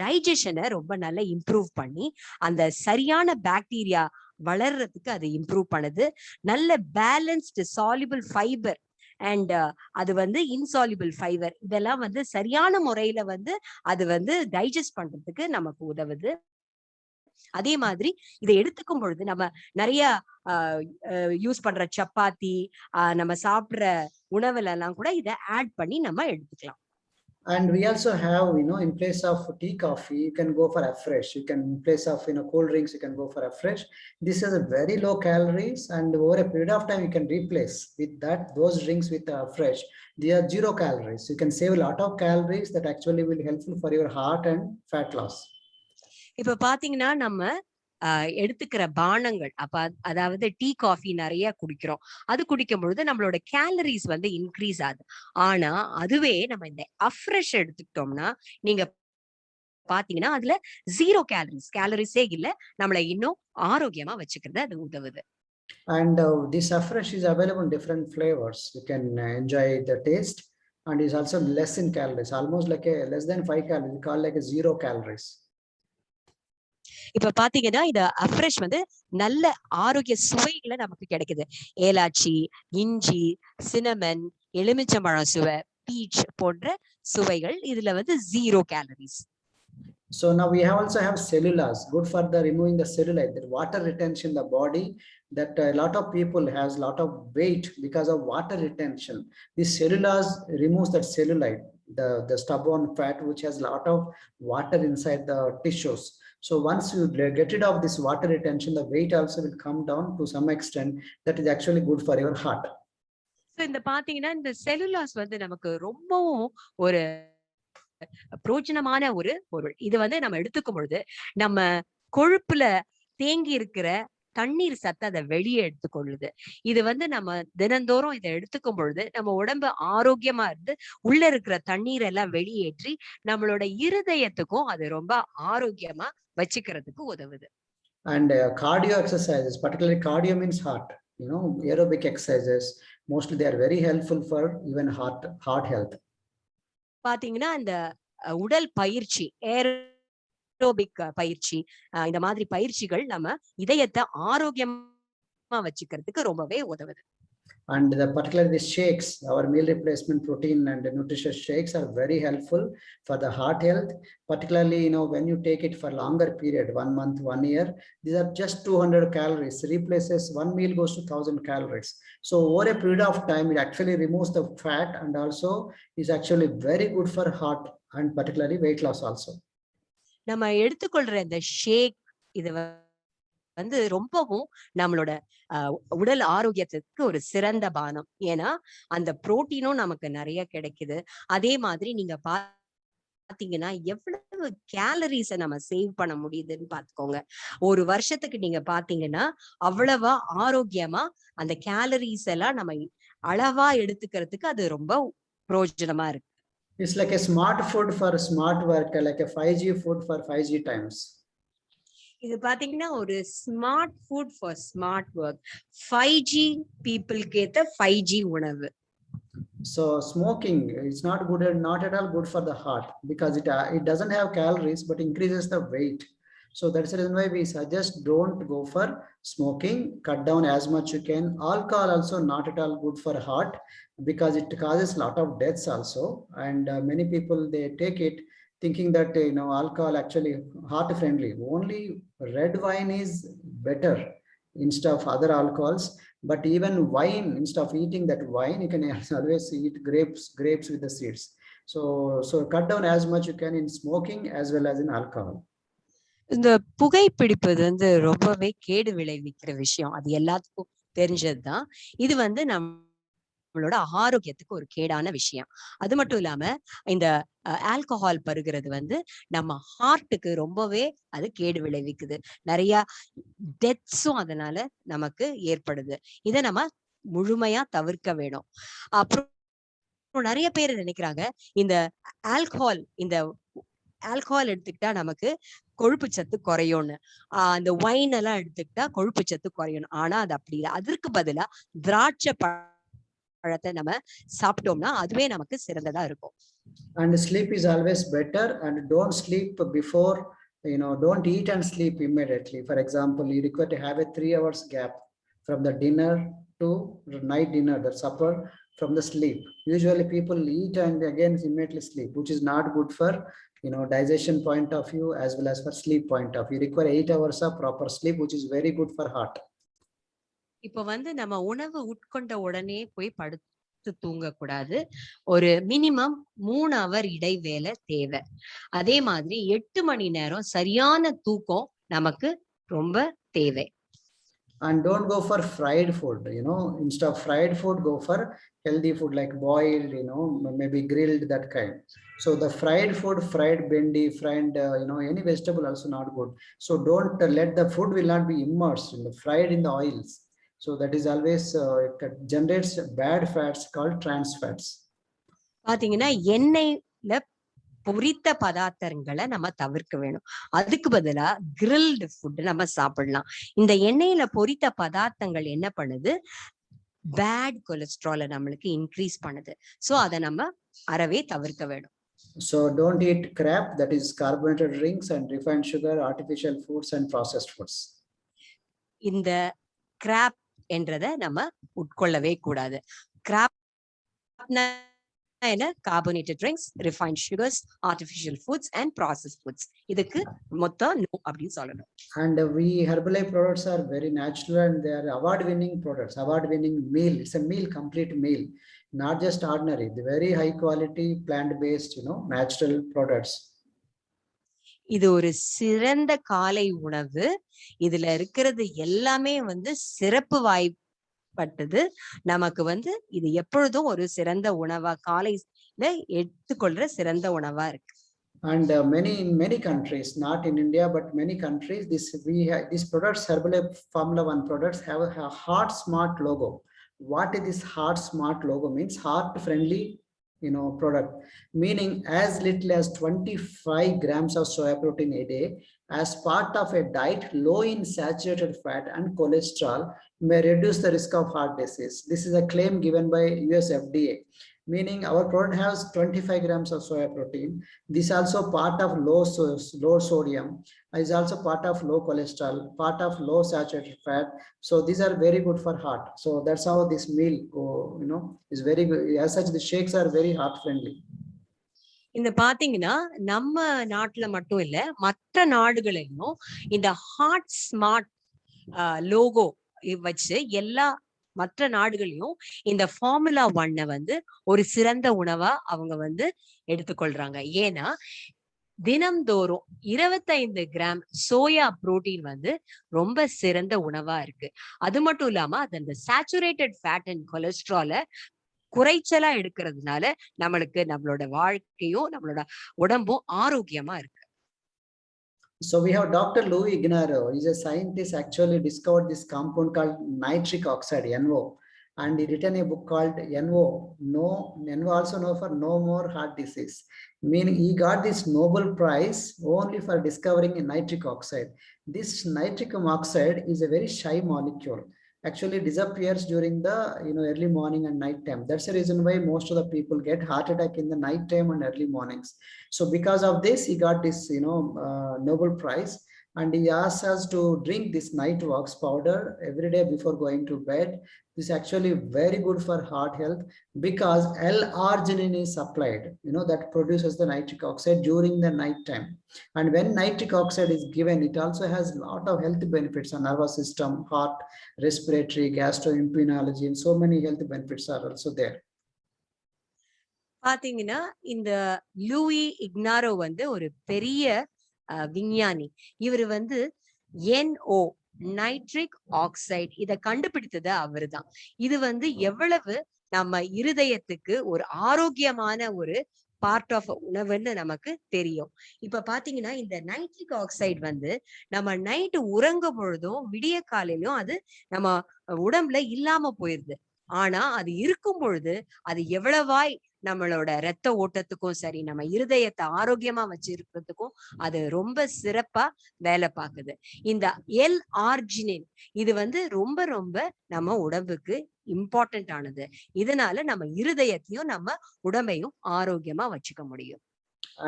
டைஜஷனை ரொம்ப நல்லா இம்ப்ரூவ் பண்ணி அந்த சரியான பாக்டீரியா வளர்றதுக்கு அது இம்ப்ரூவ் பண்ணுது. நல்ல பேலன்ஸ்டு சால்யுபிள் ஃபைபர் அண்ட் அது வந்து இன்சால்யுபிள் ஃபைபர், இதெல்லாம் வந்து சரியான முறையில வந்து அது வந்து டைஜஸ்ட் பண்றதுக்கு நமக்கு உதவுது. அதே மாதிரி இதை எடுத்துக்கும் பொழுது நம்ம நிறைய யூஸ் பண்ற சப்பாத்தி, நம்ம சாப்பிடுற உணவுல எல்லாம் கூட இதை ஆட் பண்ணி நம்ம எடுத்துக்கலாம். And we also have, in place of tea, coffee, you can go for Afresh. You can, in place of, cold drinks, you can go for Afresh. This is a very low calories, and over a period of time, you can replace with that, those drinks with Afresh. They are 0 calories. You can save a lot of calories that actually will helpful for your heart and fat loss. இப்ப பாத்தீங்கன்னா நம்ம எடுத்துக்கிற பானங்கள், அதாவது tea coffee நிறைய குடிக்கிறோம். அது குடிக்கும் பொழுது நம்மளோட கேலரிஸ் வந்து இன்க்ரீஸ் ஆகுது. ஆனா அதுவே நம்ம இந்த அஃப்ரெஷ் எடுத்துக்கிட்டோம்னா நீங்க பாத்தீங்கன்னா அதுல 0 கேலரிஸே இல்ல, நம்மளை இன்னும் ஆரோக்கியமா வச்சுக்கிறது அது உதவுது. And this Afresh is available in different flavors. You can enjoy the taste, and is also less in calories, almost like a less than 5 calories. We call like a 0 calories. இப்ப பாத்தீங்கன்னா இந்த அஃப்ரெஷ் வந்து நல்ல ஆரோக்கிய சுவைகளை நமக்கு கிடைக்குது. ஏலாச்சி, இஞ்சி, cinnamon, எலுமிச்சம்பழம் சுவை, பீச் போன்ற சுவைகள் இதுல வந்து 0 calories. So now we also have cellulose, good for the removing the cellulite, the water retention in the body, that a lot of people has a lot of weight because of water retention. This cellulose removes that cellulite, the stubborn fat which has a lot of water inside the tissues. So once you get rid of this water retention, the weight also will come down to some extent. That is actually good for your heart. So இந்த பாத்தீங்கன்னா இந்த cellulase வந்து நமக்கு ரொம்பவும் ஒரு பிரோஜனமான ஒரு பொருள். இது வந்து நம்ம எடுத்துக்கும் பொழுது நம்ம கொழுப்புல தேங்கி இருக்கிற தண்ணீர் சத்து அதை வெளியே எடுத்துக்கொள்ளுது. இது வந்து நம்ம தினந்தோறும் இதை எடுத்துக்கும் பொழுது நம்ம உடம்பு ஆரோக்கியமா இருந்து உள்ள இருக்கிற தண்ணீர் எல்லாம் வெளியேற்றி நம்மளோட இருதயத்துக்கும் அது ரொம்ப ஆரோக்கியமா வச்சுக்கிறதுக்கு உதவுது. And cardio exercises, particularly cardio means heart, aerobic exercises, mostly they are very helpful for even heart health. பாத்தீங்கன்னா இந்த உடல் பயிற்சி, ஏரோபிக் பயிற்சி, இந்த மாதிரி பயிற்சிகள் நம்ம இதயத்தை ஆரோக்கியமா வச்சுக்கிறதுக்கு ரொம்பவே உதவுது. And particularly the shakes, our meal replacement protein and nutritious shakes are very helpful for the heart health. Particularly, when you take it for longer period, 1 month, 1 year, these are just 200 calories. Replaces one meal goes to 1000 calories. So over a period of time, it actually removes the fat and also is actually very good for heart and particularly weight loss also. நம்ம எடுத்துக்கொள்ற இந்த ஷேக் இது வந்து ரொம்பவும் நம்மளோட உடல் ஆரோக்கியத்துக்கு ஒரு சிறந்த பானம். ஏன்னா அந்த புரோட்டீனும் நமக்கு நிறைய கிடைக்குது. அதே மாதிரி நீங்க பாத்தீங்கன்னா எவ்வளவு கேலரிஸ நம்ம சேவ் பண்ண முடியுதுன்னு பாத்துக்கோங்க. ஒரு வருஷத்துக்கு நீங்க பாத்தீங்கன்னா அவ்வளவா ஆரோக்கியமா அந்த கேலரிஸ் எல்லாம் நம்ம அளவா எடுத்துக்கிறதுக்கு அது ரொம்ப பிரயோஜனமா இருக்கு. It's like a smart food for smart work, like a 5G food for 5G times. இது பாத்தீங்கன்னா ஒரு smart food for smart work. 5G பீப்புளுக்கு ஏத்த 5G உணவு. So smoking is not good and not at all good for the heart because it doesn't have calories but increases the weight. So that's the reason why we suggest don't go for smoking. Cut down as much you can. Alcohol also not at all good for heart because it causes a lot of deaths also. And many people they take it thinking that alcohol actually heart friendly. Only red wine is better instead of other alcohols. But even wine, instead of eating that wine, you can always eat grapes with the seeds. So cut down as much you can in smoking as well as in alcohol. இந்த புகைப்பிடிப்பது வந்து ரொம்பவே கேடு விளைவிக்கிற விஷயம். அது எல்லாத்துக்கும் தெரிஞ்சதுதான். இது வந்து நம்மளோட ஆரோக்கியத்துக்கு ஒரு கேடான விஷயம். அது மட்டும் இல்லாம இந்த ஆல்கஹால் பருகிறது வந்து நம்ம ஹார்ட்டுக்கு ரொம்பவே அது கேடு விளைவிக்குது. நிறைய டெத்ஸும் அதனால நமக்கு ஏற்படுது. இதை நம்ம முழுமையா தவிர்க்க வேணும். அப்புறம் நிறைய பேர் நினைக்கிறாங்க இந்த ஆல்கஹால் எடுத்துக்கிட்டா நமக்கு கொழுப்பு சத்து குறையும்னு. அந்த ஒயின் எல்லாம் எடுத்துக்கிட்டா கொழுப்பு சத்து குறையணும். ஆனா அது அப்படி இல்லை. அதற்கு பதிலா திராட்சை பழத்தை நம்ம சாப்பிட்டோம்னா அதுவே நமக்கு சிறந்ததா இருக்கும். And sleep is always better and don't sleep before, don't eat and sleep immediately. For example, you require to have a 3 hours gap from the dinner to night dinner, the supper, from the sleep. Usually people eat and again immediately sleep, which is not good for digestion point of view as well as for sleep point of view. You require 8 hours of proper sleep, which is very good for heart. இப்ப வந்து நம்ம உணவு உட்கொண்ட உடனே போய் படுத்து தூங்க கூடாது. ஒரு மினிமம் 3 ஹவர் இடைவேளை தேவை. அதே மாதிரி 8 மணி நேரம் சரியான தூக்கம் நமக்கு ரொம்ப தேவை. And don't go for fried food, instead of fried food, go for healthy food like boiled, maybe grilled, that kind. So the fried food, fried bendi, fried, any vegetable also not good. So don't let the food will not be immersed in the fried in the oils. So that is always generates bad fats called trans fats. பாத்தீங்கன்னா எண்ணெய்ல பொரித்த பதார்த்தங்களை நம்ம தவிர்க்க வேணும். அதுக்கு பதிலா grilled food நம்ம சாப்பிடலாம். இந்த எண்ணெயில பொரித்த பதார்த்தங்கள் என்ன பண்ணுது, பேட் கொலஸ்ட்ரால நம்மளுக்கு இன்க்ரீஸ் பண்ணுது. சோ அதை நம்ம அறவே தவிர்க்க வேணும். So don't eat crap, that is carbonated drinks and refined sugar, artificial foods and processed foods. இந்த கிராப் என்றத நம்ம உட்கொள்ளவே கூடாது. கிராப் carbonated drinks, refined sugars, artificial foods and processed foods. இதுக்கு மொத்தம் நோ அப்படின்னு சொல்லணும். And we Herbalife products are very natural and they are award winning products, award winning meal. It's a meal, complete meal, not just ordinary. The very high quality plant based, natural products. இது ஒரு சிறந்த காலை உணவு. இதுல இருக்கிறது எல்லாமே வந்து சிறப்பு வாய்ப்பட்டது. நமக்கு வந்து இது எப்பொழுதும் ஒரு சிறந்த உணவா, காலையில எடுத்துக்கொள்ற சிறந்த உணவா இருக்கு. And in many countries, not in India, but many countries, these products, Herbalife Formula One products, have a heart smart logo. What is this heart smart logo means? Heart friendly, product, meaning as little as 25 grams of soya protein a day as part of a diet low in saturated fat and cholesterol may reduce the risk of heart disease. This is a claim given by US FDA, meaning our product has 25 grams of soya protein. This also part of low sodium, is also part of low cholesterol, part of low saturated fat. So these are very good for heart. So that's how this meal is very good. As such, the shakes are very heart friendly. இந்த பாத்தீங்கன்னா நம்ம நாட்டுல மட்டும் இல்ல, மற்ற நாடுகளிலும் இந்த heart smart logo வச்சு எல்லா மற்ற நாடுகளையும் இந்த ஃபார்முலா ஒன்ன வந்து ஒரு சிறந்த உணவா அவங்க வந்து எடுத்துக்கொள்றாங்க. ஏன்னா தினம்தோறும் 25 கிராம் சோயா புரோட்டீன் வந்து ரொம்ப சிறந்த உணவா இருக்கு. அது மட்டும் இல்லாம அது அந்த சேச்சுரேட்டட் ஃபேட் அண்ட் கொலஸ்ட்ரால குறைச்சலா எடுக்கிறதுனால நம்மளோட வாழ்க்கையும் நம்மளோட உடம்பும் ஆரோக்கியமா இருக்கு. So we have Dr. Louis Ignarro. He's a scientist, actually discovered this compound called nitric oxide, NO. And he written a book called NO, also known for No More Heart Disease. Meaning he got this Nobel Prize only for discovering nitric oxide. This nitric oxide is a very shy molecule. Actually disappears during the early morning and night time. That's the reason why most of the people get heart attack in the night time and early mornings. So because of this, he got this Nobel Prize, and he asked us to drink this Nitworks powder every day before going to bed. This is actually very good for heart health because L-arginine is supplied, that produces the nitric oxide during the night time. And when nitric oxide is given, it also has a lot of health benefits on nervous system, heart, respiratory, gastroenterology, and so many health benefits are also there. பாத்தீங்கன்னா இந்த Louis இக்னாரோ வந்து ஒரு பெரிய விஞ்ஞானி. இவரு வந்து NO nitric oxide இத கண்டுபிடித்தது அவருதான். இது வந்து எவ்வளவு நம்ம இருதயத்துக்கு ஒரு ஆரோக்கியமான ஒரு பார்ட் ஆஃப் உணவுன்னு நமக்கு தெரியும். இப்ப பாத்தீங்கன்னா இந்த நைட்ரிக் ஆக்சைடு வந்து நம்ம நைட்டு உறங்கும் பொழுதும் விடிய காலையிலும் அது நம்ம உடம்புல இல்லாம போயிருது. ஆனா அது இருக்கும் பொழுது அது எவ்வளவாய் நம்மளோட ரத்த ஓட்டத்துக்கும் சரி, நம்ம இருதயத்தை ஆரோக்கியமா வச்சிருக்கிறதுக்கும் அது ரொம்ப சிறப்பா வேலை பார்க்குது. இந்த L-arginine இது வந்து ரொம்ப ரொம்ப நம்ம உடம்புக்கு இம்பார்ட்டன்ட் ஆனது. இதனால நம்ம இருதயத்தையும் நம்ம உடம்பையும் ஆரோக்கியமா வச்சுக்க முடியும்.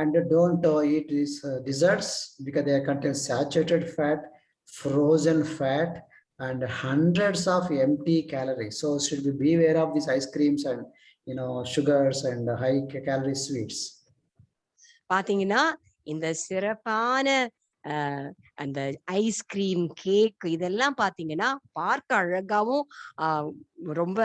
And don't eat these desserts because they contain saturated fat, frozen fat, and hundreds of empty calories. So should we beware of these ice creams and sugars and high calorie sweets. பாத்தீங்கன்னா இந்த சிறப்பான அந்த ice cream, cake இதெல்லாம் பாத்தீங்கன்னா பார்க்க அழகாவும் ரொம்ப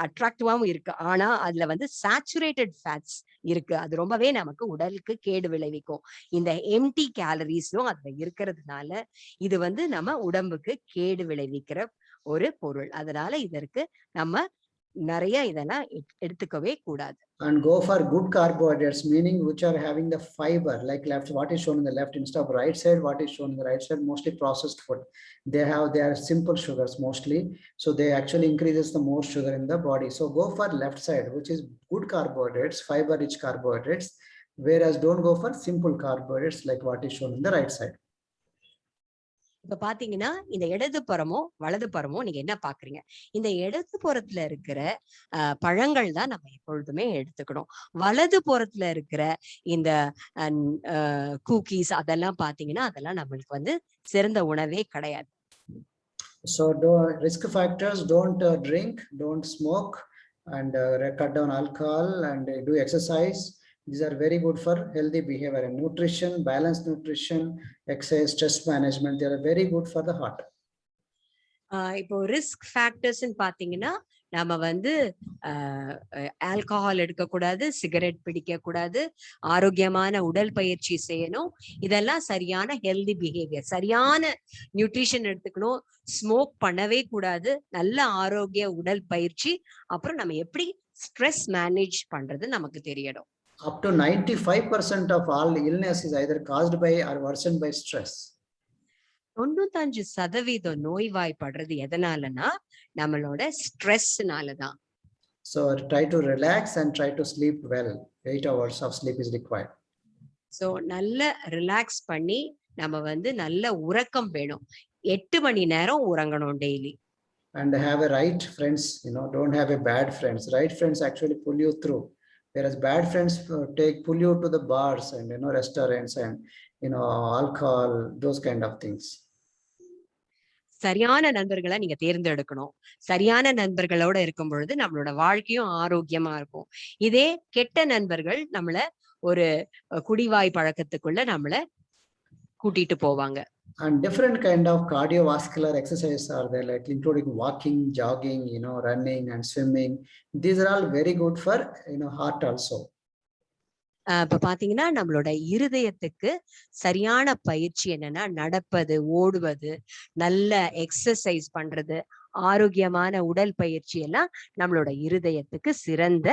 அட்ராக்டிவாவும் இருக்கு. ஆனா அதுல வந்து சேச்சுரேட்டட் ஃபேட்ஸ் இருக்கு. அது ரொம்பவே நமக்கு உடலுக்கு கேடு விளைவிக்கும். இந்த எம்டி கேலரிஸும் அதுல இருக்கிறதுனால இது வந்து நம்ம உடம்புக்கு கேடு விளைவிக்கிற ஒரு பொருள். அதனால இதற்கு நம்ம நிறைய இதெல்லாம் எடுத்துக்கவே கூடாது. And go for good carbohydrates, meaning which are having the fiber, like left, what is shown in the left instead of right side, what is shown in the right side, mostly processed food. They are simple sugars mostly, so they actually increases the more sugar in the body. So go for left side, which is good carbohydrates, fiber rich carbohydrates, whereas don't go for simple carbohydrates like what is shown in the right side. இப்ப பாத்தீங்கன்னா இந்த இடது புறமோ வலது புறமோ நீங்க என்ன பாக்குறீங்க? இந்த இடது புறத்துல இருக்கிற பழங்கள் தான் நம்ம எப்பொழுதுமே எடுத்துக்கணும். வலது புறத்துல இருக்கிற இந்த குக்கீஸ் அதெல்லாம் பாத்தீங்கன்னா அதெல்லாம் நம்மளுக்கு வந்து சிறந்த உணவே கிடையாது. So risk factors: don't drink, don't smoke, and cut down alcohol, and do exercise. These are very good for healthy behavior and nutrition, balanced nutrition, exercise, stress management. They are very good for the heart. இப்போ risk ஃபேக்டர்ஸ்ன்னு பாத்தீங்கன்னா நம்ம வந்து alcohol எடுக்கக்கூடாது, cigarette பிடிக்க கூடாது, ஆரோக்கியமான உடல் பயிற்சி செய்யணும். இதெல்லாம் சரியான ஹெல்தி பிஹேவியர். சரியான நியூட்ரிஷன் எடுத்துக்கணும், ஸ்மோக் பண்ணவே கூடாது, நல்ல ஆரோக்கிய உடல் பயிற்சி, அப்புறம் நம்ம எப்படி ஸ்ட்ரெஸ் மேனேஜ் பண்றது நமக்கு தெரியணும். Up to 95% of all illness is either caused by or worsened by stress. 95% நோய்வாய்ப்படுறது எதனாலனா நம்மளோட ஸ்ட்ரெஸ்னாலதான். So try to relax and try to sleep well. 8 hours of sleep is required. So நல்ல ரிலாக்ஸ் பண்ணி நம்ம வந்து நல்ல உறக்கம் வேணும். 8 மணி நேரம் உறங்கணும் daily. And have a right friends, don't have a bad friends. Right friends actually pull you through, whereas bad friends pull you to the bars and restaurants and alcohol, those kind of things. சரியான நண்பர்களை நீங்க தேர்ந்தெடுக்கணும். சரியான நண்பர்களோட இருக்கும் பொழுது நம்மளோட வாழ்க்கையும் ஆரோக்கியமா இருக்கும். இதே கெட்ட நண்பர்கள் நம்மள ஒரு குடிவாய் பழக்கத்துக்குள்ள நம்மள கூட்டிட்டு போவாங்க. And different kind of cardiovascular exercises are there, like including walking, jogging, running and swimming. These are all very good for heart also. இப்ப பாத்தீங்கன்னா நம்மளோட இருதயத்துக்கு சரியான பயிற்சி என்னன்னா நடப்பது, ஓடுவது, நல்ல எக்ஸசைஸ் பண்றது, ஆரோக்கியமான உடல் பயிற்சி எல்லாம் நம்மளோட இருதயத்துக்கு சிறந்த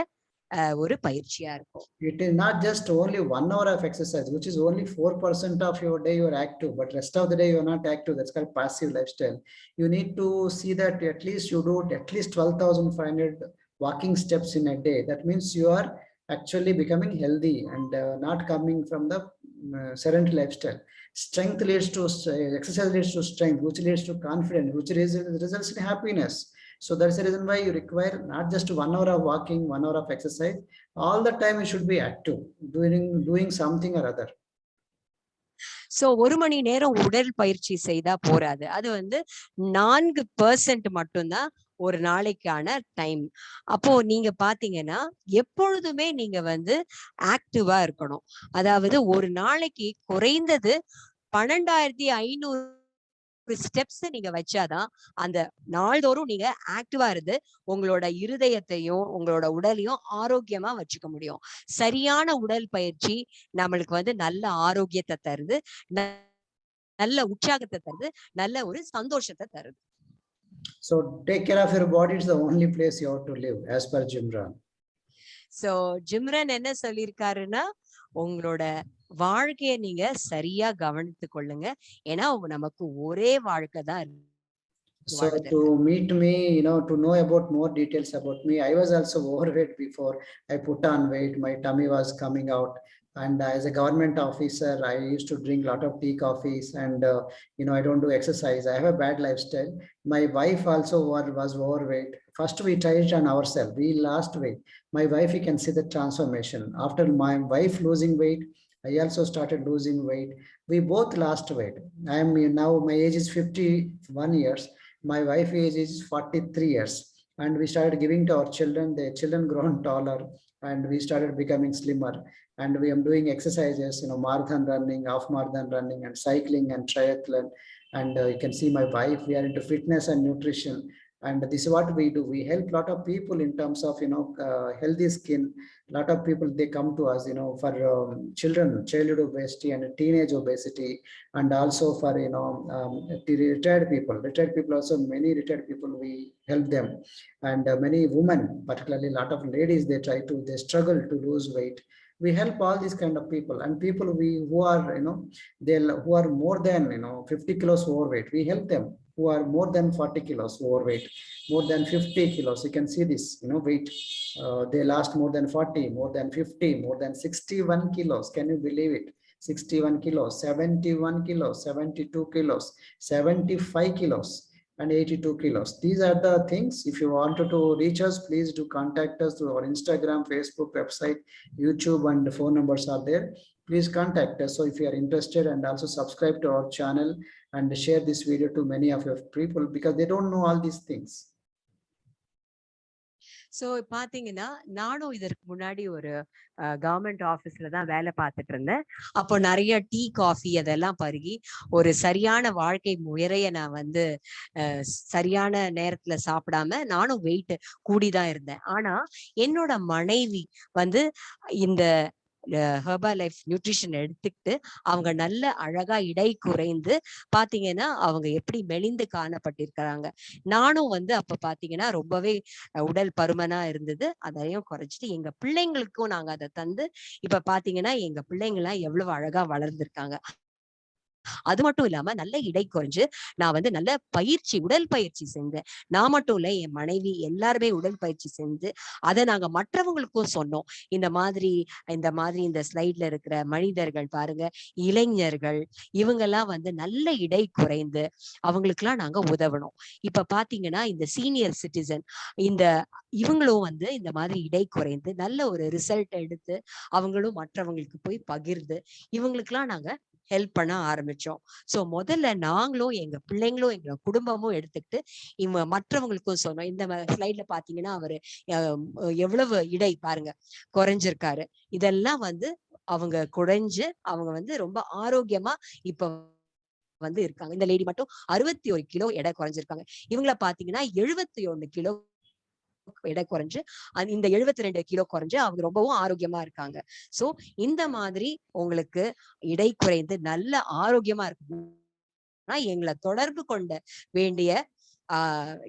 ஒரு பயிற்சியா இருக்கும். It is not just only 1 hour of exercise, which is only 4% of your day you are active, but rest of the day you are not active. That's called passive lifestyle. You need to see that at least you do at least 12,500 walking steps in a day. That means you are actually becoming healthy and not coming from the sedentary lifestyle. Strength leads to exercise, leads to strength, which leads to confidence, which results in happiness. So that's the reason why you require not just 1 hour of walking, 1 hour of exercise. All the time you should be active, doing something or other. So 1 மணி நேரம் உடல் பயிற்சி செய்தா போராது. அது வந்து 4% மட்டும்தான் ஒரு நாளைக்கான டைம். அப்போ நீங்க பாத்தீங்கன்னா எப்பொழுதுமே நீங்க வந்து ஆக்டிவா இருக்கணும். அதாவது ஒரு நாளைக்கு குறைந்தது 12,500 ஸ்டெப்ஸ் நீங்க வச்சாதான் அந்த நாள்தோறும் நீங்க ஆக்டிவா இருந்து உங்களோட இருதயத்தையும் உங்களோட உடலையும் ஆரோக்கியமா வச்சுக்க முடியும். சரியான உடல் பயிற்சி நம்மளுக்கு வந்து நல்ல ஆரோக்கியத்தை தருது, நல்ல உற்சாகத்தை தருது, நல்ல ஒரு சந்தோஷத்தை தருது. So take care of your body. It's the only place you have to live, as per Jim Rohn. So Jim Rohn என்ன சொல்லியிருக்காருன்னா, உங்களோட வாழ்க்கையை நீங்க சரியா கவனித்து கொள்ளுங்க. ஏன்னா நமக்கு ஒரே வாழ்க்கை தான். So to meet me, to know about more details about me, I was also overweight before I put on weight. My tummy was coming out. And as a government officer, I used to drink a lot of tea, coffees, and I don't do exercise. I have a bad lifestyle. My wife also was overweight. First, we tried it on ourselves. We lost weight. My wife, you can see the transformation. After my wife losing weight, I also started losing weight. We both lost weight. I am now, my age is 51 years. My wife age is 43 years. And we started giving to our children. The children grown taller, and we started becoming slimmer. And we am doing exercises, marathon running, half marathon running, and cycling and triathlon. And you can see my wife, we are into fitness and nutrition. And this is what we do. We help a lot of people in terms of, healthy skin. A lot of people, they come to us, for children, childhood obesity and teenage obesity. And also for, retired people. Retired people also, many retired people, we help them. And many women, particularly a lot of ladies, they struggle to lose weight. We help all these kind of people, and people who are who are more than 50 kilos overweight, we help them. Who are more than 40 kilos overweight, more than 50 kilos, you can see this weight, they lost more than 40, more than 50, more than 61 kilos. Can you believe it? 61 kilos, 71 kilos, 72 kilos, 75 kilos, and 82 kilos. These are the things. If you wanted to reach us, please do contact us through our Instagram, Facebook, website, YouTube, and the phone numbers are there. Please contact us. So if you are interested, and also subscribe to our channel and share this video to many of your people, because they don't know all these things. So பாத்தீங்கன்னா நானும் இதற்கு முன்னாடி ஒரு government ஆபீஸ்ல தான் வேலை பார்த்துட்டு இருந்தேன். அப்போ நிறைய டீ, காஃபி அதெல்லாம் பருகி ஒரு சரியான வாழ்க்கை முறைய நான் வந்து சரியான நேரத்துல சாப்பிடாம நானும் வெயிட் கூடிதான் இருந்தேன். ஆனா என்னோட மனைவி வந்து இந்த ஹெர்பா லைஃப் நியூட்ரிஷன் எடுத்துக்கிட்டு அவங்க நல்ல அழகா இடை குறைந்து பாத்தீங்கன்னா அவங்க எப்படி மெலிந்து காணப்பட்டிருக்கிறாங்க. நானும் வந்து அப்ப பாத்தீங்கன்னா ரொம்பவே உடல் பருமனா இருந்தது. அதையும் குறைச்சிட்டு எங்க பிள்ளைங்களுக்கும் நாங்க அதை தந்து இப்ப பாத்தீங்கன்னா எங்க பிள்ளைங்க எல்லாம் எவ்வளவு அழகா வளர்ந்திருக்காங்க. அது மட்டும் இல்லாம நல்ல இடை குறைஞ்சு நான் வந்து நல்ல பயிற்சி, உடல் பயிற்சி செஞ்சேன். நான் மட்டும் இல்ல, என் மனைவி எல்லாருமே உடல் பயிற்சி செஞ்சு அதை நாங்க மற்றவங்களுக்கும் சொன்னோம். இந்த ஸ்லைட்ல இருக்கிற மனிதர்கள் பாருங்க, இளைஞர்கள் இவங்கெல்லாம் வந்து நல்ல இடை குறைந்து அவங்களுக்கெல்லாம் நாங்க உதவணும். இப்ப பாத்தீங்கன்னா இந்த சீனியர் சிட்டிசன் இவங்களும் வந்து இந்த மாதிரி இடை குறைந்து நல்ல ஒரு ரிசல்ட் எடுத்து அவங்களும் மற்றவங்களுக்கு போய் பகிர்ந்து இவங்களுக்கெல்லாம் நாங்க ஹெல்ப் பண்ண ஆரம்பிச்சோம். சோ முதல்ல நாங்களும் எங்க பிள்ளைங்களும் எங்க குடும்பமும் எடுத்துக்கிட்டு மற்றவங்களுக்கும் சொன்னோம். இந்த ஸ்லைட்ல பாத்தீங்கன்னா அவரு எவ்வளவு இடை பாருங்க குறைஞ்சிருக்காரு. இதெல்லாம் வந்து அவங்க குறைஞ்சு அவங்க வந்து ரொம்ப ஆரோக்கியமா இப்ப வந்து இருக்காங்க. இந்த லேடி மட்டும் 61 கிலோ எடை குறைஞ்சிருக்காங்க. இவங்கள பாத்தீங்கன்னா 71 கிலோ எடை குறைஞ்சு இந்த 72 கிலோ குறைஞ்சு அவங்க ரொம்பவும் ஆரோக்கியமா இருக்காங்க. சோ இந்த மாதிரி உங்களுக்கு இடை குறைந்து நல்ல ஆரோக்கியமா இருக்குன்னா எங்களை தொடர்பு கொண்ட வேண்டிய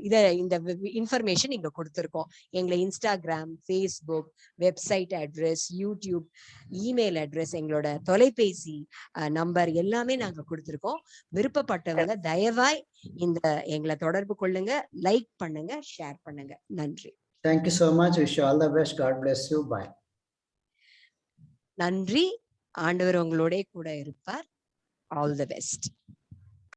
இந்த இன்ஃபர்மேஷன் இங்க கொடுத்திருக்கோம். எங்களை Instagram, Facebook, website address, YouTube, email address, எங்களோட தொலைபேசி நம்பர் எல்லாமே நாங்க கொடுத்திருக்கோம். விருப்பப்பட்டவங்க தயவாய் எங்களை தொடர்பு கொள்ளுங்க, லைக் பண்ணுங்க, ஷேர் பண்ணுங்க. நன்றி. Thank you so much. Wish you all the best. God bless you. Bye. நன்றி. ஆண்டவர் உங்களோட கூட இருப்பார். All the best.